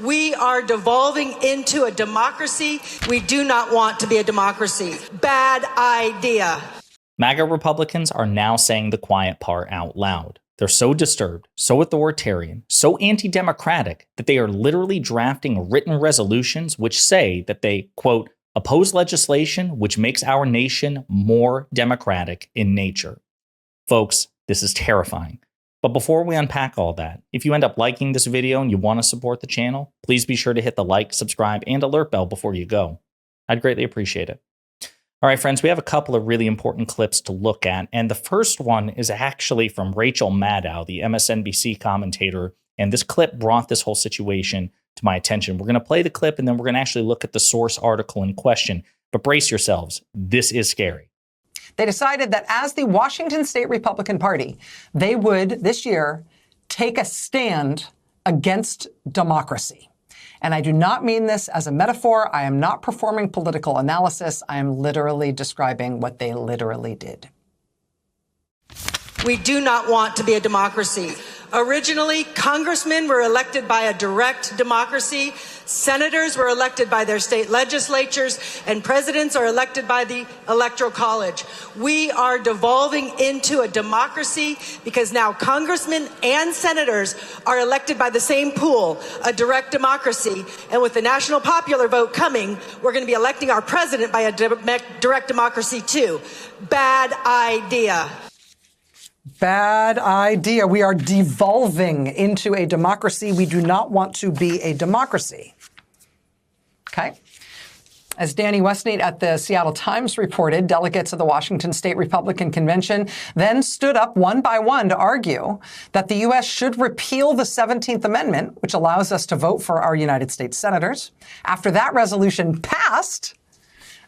We are devolving into a democracy. We do not want to be a democracy. Bad idea. MAGA Republicans are now saying the quiet part out loud. They're so disturbed, so authoritarian, so anti-democratic that they are literally drafting written resolutions which say that they, quote, oppose legislation which makes our nation more democratic in nature. Folks, this is terrifying. But before we unpack all that, if you end up liking this video and you want to support the channel, please be sure to hit the like, subscribe, and alert bell before you go. I'd greatly appreciate it. All right, friends, we have a couple of really important clips to look at, and the first one is actually from Rachel Maddow, the MSNBC commentator, and this clip brought this whole situation to my attention. We're going to play the clip, and then we're going to actually look at the source article in question, but brace yourselves. This is scary. They decided that as the Washington State Republican Party, they would, this year, take a stand against democracy. And I do not mean this as a metaphor. I am not performing political analysis. I am literally describing what they literally did. We do not want to be a democracy. Originally, congressmen were elected by a direct democracy, senators were elected by their state legislatures, and presidents are elected by the Electoral College. We are devolving into a democracy because now congressmen and senators are elected by the same pool, a direct democracy. And with the national popular vote coming, we're going to be electing our president by a direct democracy too. Bad idea. Bad idea. We are devolving into a democracy. We do not want to be a democracy. Okay. As Danny Westneat at the Seattle Times reported, delegates of the Washington State Republican Convention then stood up one by one to argue that the U.S. should repeal the 17th Amendment, which allows us to vote for our United States senators. After that resolution passed,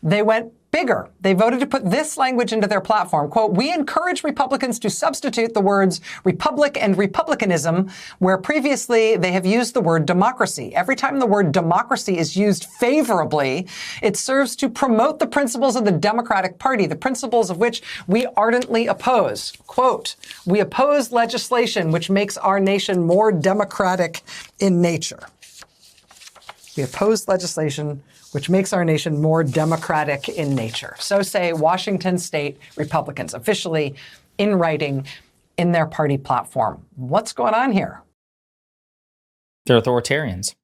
they went bigger. They voted to put this language into their platform. Quote, we encourage Republicans to substitute the words republic and republicanism, where previously they have used the word democracy. Every time the word democracy is used favorably, it serves to promote the principles of the Democratic Party, the principles of which we ardently oppose. Quote, we oppose legislation which makes our nation more democratic in nature. We oppose legislation which makes our nation more democratic in nature. So say Washington State Republicans, officially in writing in their party platform. What's going on here? They're authoritarians.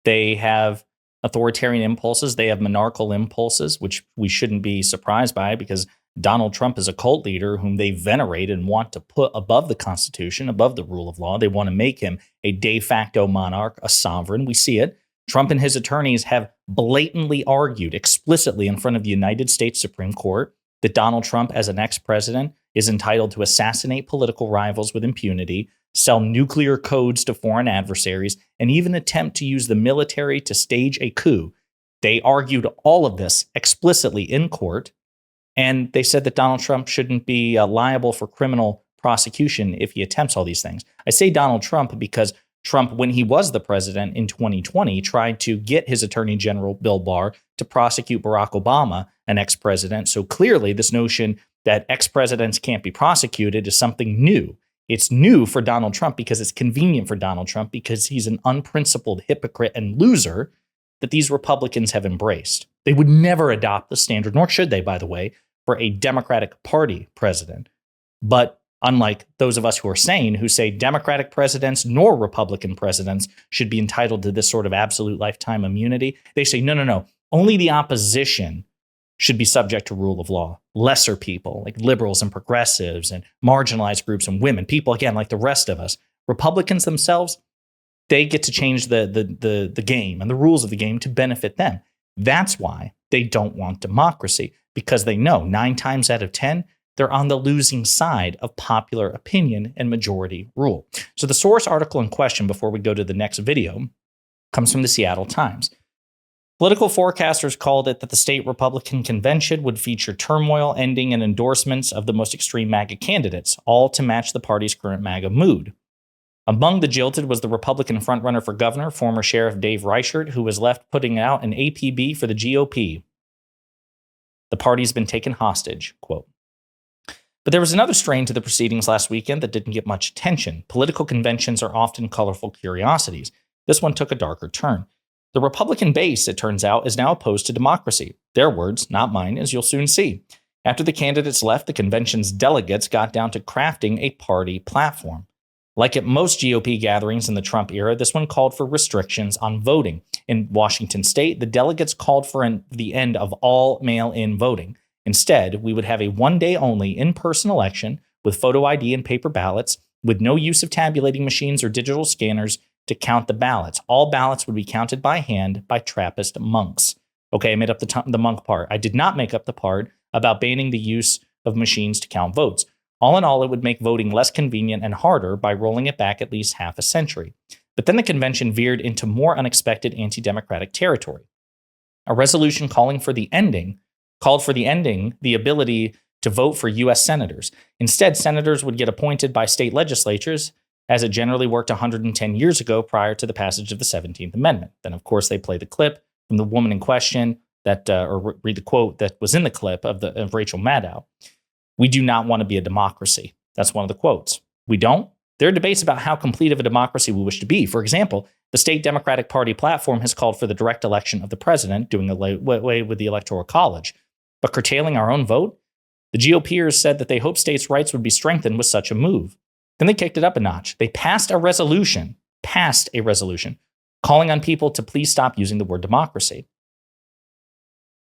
They have authoritarian impulses. They have monarchical impulses, which we shouldn't be surprised by because Donald Trump is a cult leader whom they venerate and want to put above the Constitution, above the rule of law. They want to make him a de facto monarch, a sovereign. We see it. Trump and his attorneys have blatantly argued explicitly in front of the United States Supreme Court that Donald Trump, as an ex-president, is entitled to assassinate political rivals with impunity, sell nuclear codes to foreign adversaries, and even attempt to use the military to stage a coup. They argued all of this explicitly in court, and they said that Donald Trump shouldn't be liable for criminal prosecution if he attempts all these things. I say Donald Trump because Trump, when he was the president in 2020, tried to get his Attorney General, Bill Barr, to prosecute Barack Obama, an ex-president. So clearly this notion that ex-presidents can't be prosecuted is something new. It's new for Donald Trump because it's convenient for Donald Trump because he's an unprincipled hypocrite and loser that these Republicans have embraced. They would never adopt the standard, nor should they, by the way, for a Democratic Party president. But unlike those of us who say Democratic presidents nor Republican presidents should be entitled to this sort of absolute lifetime immunity, they say, no. Only the opposition should be subject to rule of law. Lesser people like liberals and progressives and marginalized groups and women, people, again, like the rest of us. Republicans themselves, they get to change the game and the rules of the game to benefit them. That's why they don't want democracy, because they know 9 times out of 10, they're on the losing side of popular opinion and majority rule. So the source article in question, before we go to the next video, comes from the Seattle Times. Political forecasters called it that the state Republican convention would feature turmoil, ending, and endorsements of the most extreme MAGA candidates, all to match the party's current MAGA mood. Among the jilted was the Republican frontrunner for governor, former Sheriff Dave Reichert, who was left putting out an APB for the GOP. The party's been taken hostage, quote. But there was another strain to the proceedings last weekend that didn't get much attention. Political conventions are often colorful curiosities. this one took a darker turn. The Republican base, it turns out, is now opposed to democracy. Their words, not mine, as you'll soon see. After the candidates left, the convention's delegates got down to crafting a party platform. Like at most GOP gatherings in the Trump era, this one called for restrictions on voting. In Washington state, the delegates called for the end of all mail-in voting. Instead, we would have a one-day-only in-person election with photo ID and paper ballots, with no use of tabulating machines or digital scanners to count the ballots. All ballots would be counted by hand by Trappist monks. Okay, I made up the monk part. I did not make up the part about banning the use of machines to count votes. All in all, it would make voting less convenient and harder by rolling it back at least half a century. But then the convention veered into more unexpected anti-democratic territory. A resolution called for the ending the ability to vote for U.S. senators. Instead, senators would get appointed by state legislatures, as it generally worked 110 years ago prior to the passage of the 17th Amendment. Then, of course, they play the clip from the woman in question or read the quote that was in the clip of Rachel Maddow. We do not want to be a democracy. That's one of the quotes. We don't? There are debates about how complete of a democracy we wish to be. For example, the state Democratic Party platform has called for the direct election of the president, doing away with the Electoral College. But curtailing our own vote? The GOPers said that they hoped states' rights would be strengthened with such a move. Then they kicked it up a notch. They passed a resolution, calling on people to please stop using the word democracy.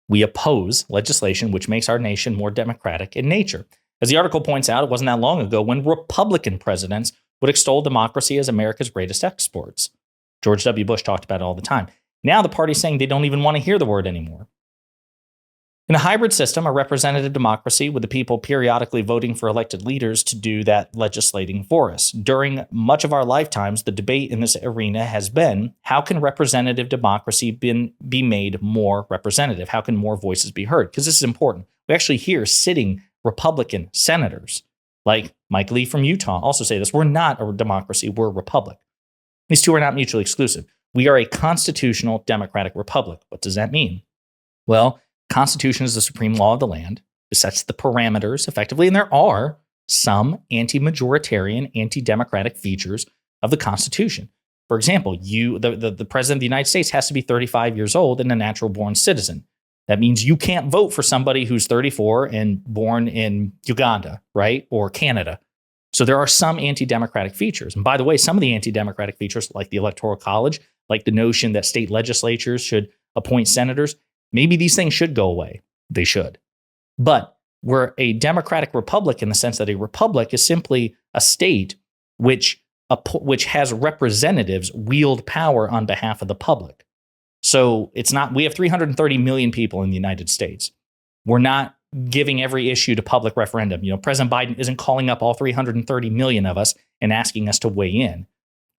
We oppose legislation which makes our nation more democratic in nature. As the article points out, it wasn't that long ago when Republican presidents would extol democracy as America's greatest exports. George W. Bush talked about it all the time. Now the party's saying they don't even want to hear the word anymore. In a hybrid system, a representative democracy with the people periodically voting for elected leaders to do that legislating for us. During much of our lifetimes, the debate in this arena has been, how can representative democracy be made more representative? How can more voices be heard? Because this is important. We actually hear sitting Republican senators like Mike Lee from Utah also say this. We're not a democracy, we're a republic. These two are not mutually exclusive. We are a constitutional democratic republic. What does that mean? Well, Constitution is the supreme law of the land. It sets the parameters effectively, and there are some anti-majoritarian, anti-democratic features of the Constitution. For example, the president of the United States has to be 35 years old and a natural-born citizen. That means you can't vote for somebody who's 34 and born in Uganda, right, or Canada. So there are some anti-democratic features. And by the way, some of the anti-democratic features, like the Electoral College, like the notion that state legislatures should appoint senators, maybe these things should go away. They should. But we're a democratic republic in the sense that a republic is simply a state which has representatives wield power on behalf of the public. So it's not, we have 330 million people in the United States. We're not giving every issue to public referendum. President Biden isn't calling up all 330 million of us and asking us to weigh in.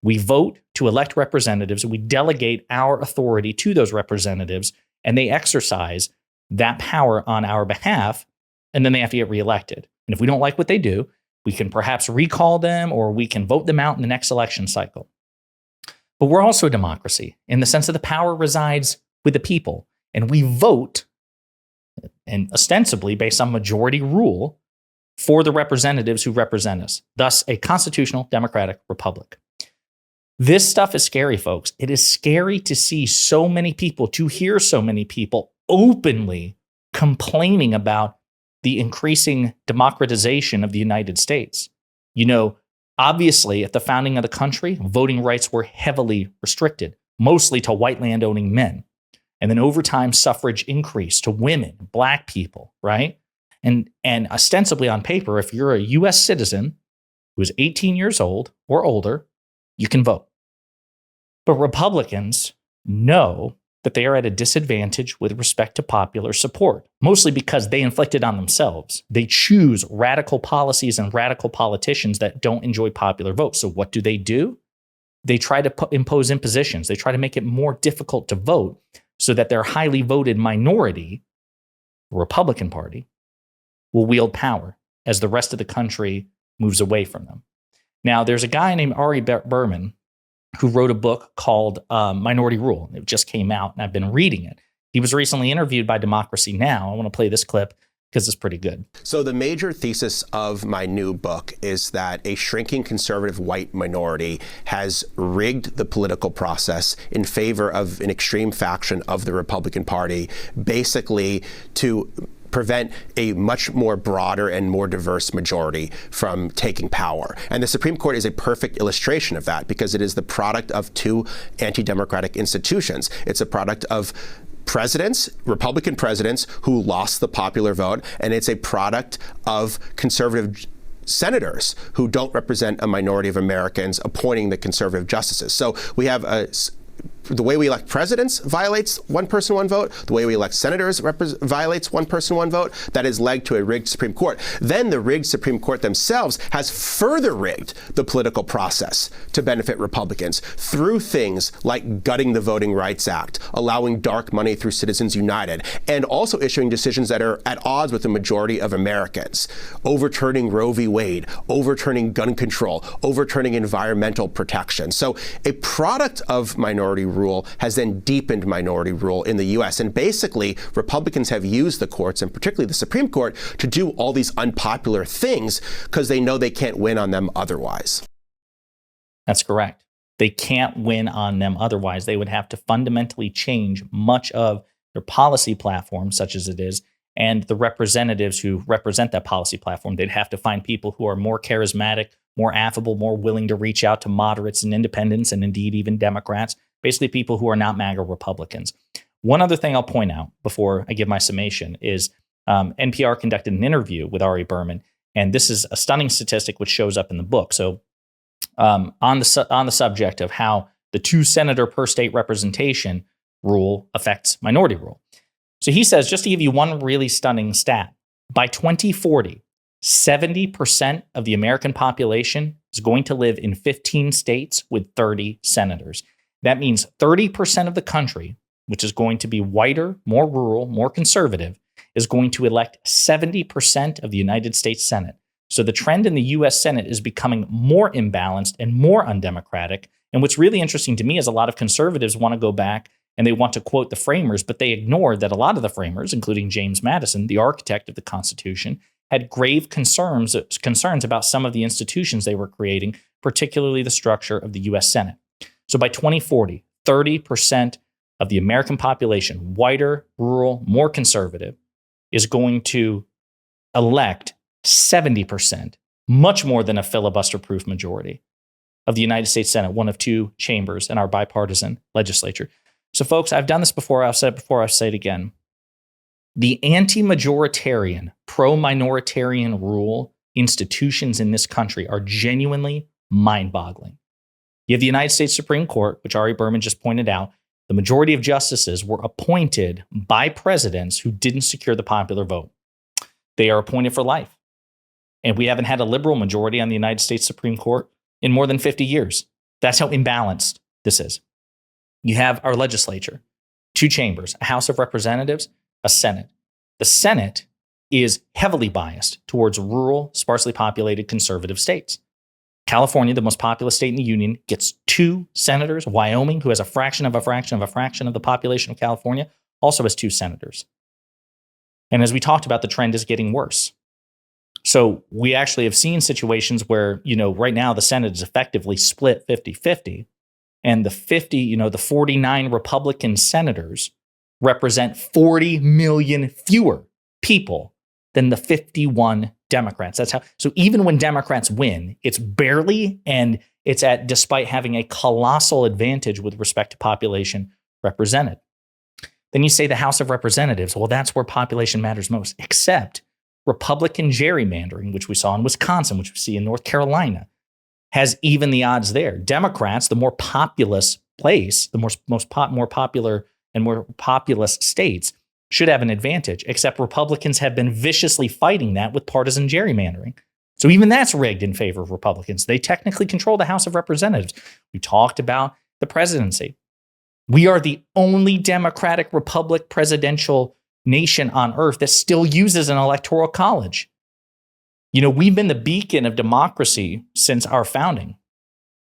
We vote to elect representatives. We delegate our authority to those representatives, and they exercise that power on our behalf, and then they have to get reelected. And if we don't like what they do, we can perhaps recall them or we can vote them out in the next election cycle. But we're also a democracy in the sense that the power resides with the people, and we vote, and ostensibly based on majority rule, for the representatives who represent us, thus a constitutional democratic republic. This stuff is scary, folks. It is scary to see so many people, to hear so many people openly complaining about the increasing democratization of the United States. Obviously, at the founding of the country, voting rights were heavily restricted, mostly to white landowning men. And then over time, suffrage increased to women, black people, right? And ostensibly on paper, if you're a U.S. citizen who is 18 years old or older, you can vote. But Republicans know that they are at a disadvantage with respect to popular support, mostly because they inflict it on themselves. They choose radical policies and radical politicians that don't enjoy popular votes. So what do? They try to impose impositions. They try to make it more difficult to vote so that their highly voted minority, the Republican Party, will wield power as the rest of the country moves away from them. Now, there's a guy named Ari Berman who wrote a book called Minority Rule. It just came out, and I've been reading it. He was recently interviewed by Democracy Now! I want to play this clip because it's pretty good. So the major thesis of my new book is that a shrinking conservative white minority has rigged the political process in favor of an extreme faction of the Republican Party, basically to prevent a much more broader and more diverse majority from taking power. And the Supreme Court is a perfect illustration of that, because it is the product of two anti-democratic institutions. It's a product of presidents, Republican presidents, who lost the popular vote, and it's a product of conservative senators who don't represent a minority of Americans appointing the conservative justices. So we have the way we elect presidents violates one person, one vote. The way we elect senators violates one person, one vote. That has led to a rigged Supreme Court. Then the rigged Supreme Court themselves has further rigged the political process to benefit Republicans through things like gutting the Voting Rights Act, allowing dark money through Citizens United, and also issuing decisions that are at odds with the majority of Americans, overturning Roe v. Wade, overturning gun control, overturning environmental protection. So a product of minority rule has then deepened minority rule in the U.S. And basically, Republicans have used the courts, and particularly the Supreme Court, to do all these unpopular things because they know they can't win on them otherwise. That's correct. They can't win on them otherwise. They would have to fundamentally change much of their policy platform, such as it is, and the representatives who represent that policy platform. They'd have to find people who are more charismatic, more affable, more willing to reach out to moderates and independents, and indeed even Democrats. Basically, people who are not MAGA Republicans. One other thing I'll point out before I give my summation is NPR conducted an interview with Ari Berman, and this is a stunning statistic which shows up in the book. So on the subject of how the 2-senator per state representation rule affects minority rule. So he says, just to give you one really stunning stat, by 2040, 70% of the American population is going to live in 15 states with 30 senators. That means 30% of the country, which is going to be whiter, more rural, more conservative, is going to elect 70% of the United States Senate. So the trend in the U.S. Senate is becoming more imbalanced and more undemocratic. And what's really interesting to me is a lot of conservatives want to go back and they want to quote the framers, but they ignore that a lot of the framers, including James Madison, the architect of the Constitution, had grave concerns about some of the institutions they were creating, particularly the structure of the U.S. Senate. So by 2040, 30% of the American population, whiter, rural, more conservative, is going to elect 70%, much more than a filibuster-proof majority of the United States Senate, one of two chambers in our bipartisan legislature. So folks, I've done this before, I've said it before, I'll say it again. The anti-majoritarian, pro-minoritarian rule institutions in this country are genuinely mind-boggling. You have the United States Supreme Court, which Ari Berman just pointed out. The majority of justices were appointed by presidents who didn't secure the popular vote. They are appointed for life. And we haven't had a liberal majority on the United States Supreme Court in more than 50 years. That's how imbalanced this is. You have our legislature, two chambers, a House of Representatives, a Senate. The Senate is heavily biased towards rural, sparsely populated conservative states. California, the most populous state in the union, gets 2 senators. Wyoming, who has a fraction of a fraction of a fraction of the population of California, also has 2 senators. And as we talked about, the trend is getting worse. So we actually have seen situations where, right now the Senate is effectively split 50-50. And the 49 Republican senators represent 40 million fewer people than the 51 Democrats. That's how. So even when Democrats win, it's barely, and it's despite having a colossal advantage with respect to population represented. Then you say the House of Representatives. Well, that's where population matters most, except Republican gerrymandering, which we saw in Wisconsin, which we see in North Carolina, has even the odds there. Democrats, the more populous place, the more popular and more populous states, should have an advantage, except Republicans have been viciously fighting that with partisan gerrymandering. So even that's rigged in favor of Republicans. They technically control the House of Representatives. We talked about the presidency. We are the only democratic republic presidential nation on earth that still uses an electoral college. We've been the beacon of democracy since our founding.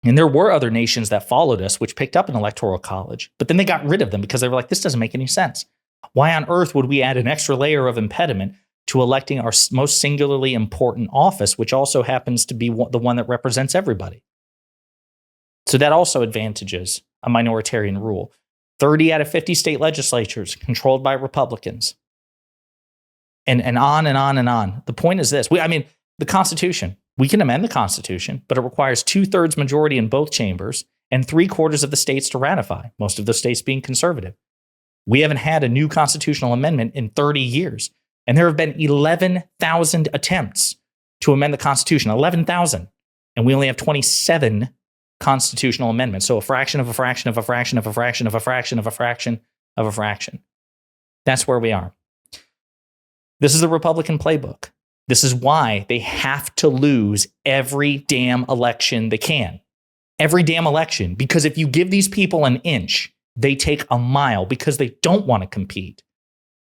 And there were other nations that followed us, which picked up an electoral college, but then they got rid of them because they were like, this doesn't make any sense. Why on earth would we add an extra layer of impediment to electing our most singularly important office, which also happens to be the one that represents everybody. So that also advantages a minoritarian rule. 30 out of 50 state legislatures controlled by Republicans. And on and on and on. The point is this. The Constitution. We can amend the Constitution, but it requires 2/3 majority in both chambers and 3/4 of the states to ratify, most of those states being conservative. We haven't had a new constitutional amendment in 30 years. And there have been 11,000 attempts to amend the Constitution, 11,000. And we only have 27 constitutional amendments. So a fraction of a fraction of a fraction of a fraction of a fraction of a fraction of a fraction. That's where we are. This is the Republican playbook. This is why they have to lose every damn election they can. Every damn election. Because if you give these people an inch, they take a mile because they don't want to compete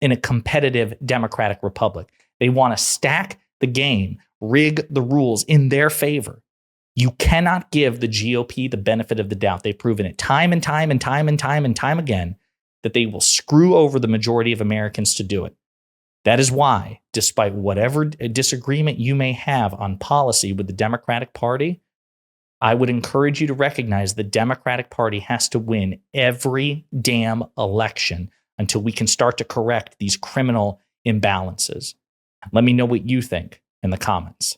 in a competitive democratic republic. They want to stack the game, rig the rules in their favor. You cannot give the GOP the benefit of the doubt. They've proven it time and time and time and time and time again that they will screw over the majority of Americans to do it. That is why, despite whatever disagreement you may have on policy with the Democratic Party, I would encourage you to recognize the Democratic Party has to win every damn election until we can start to correct these criminal imbalances. Let me know what you think in the comments.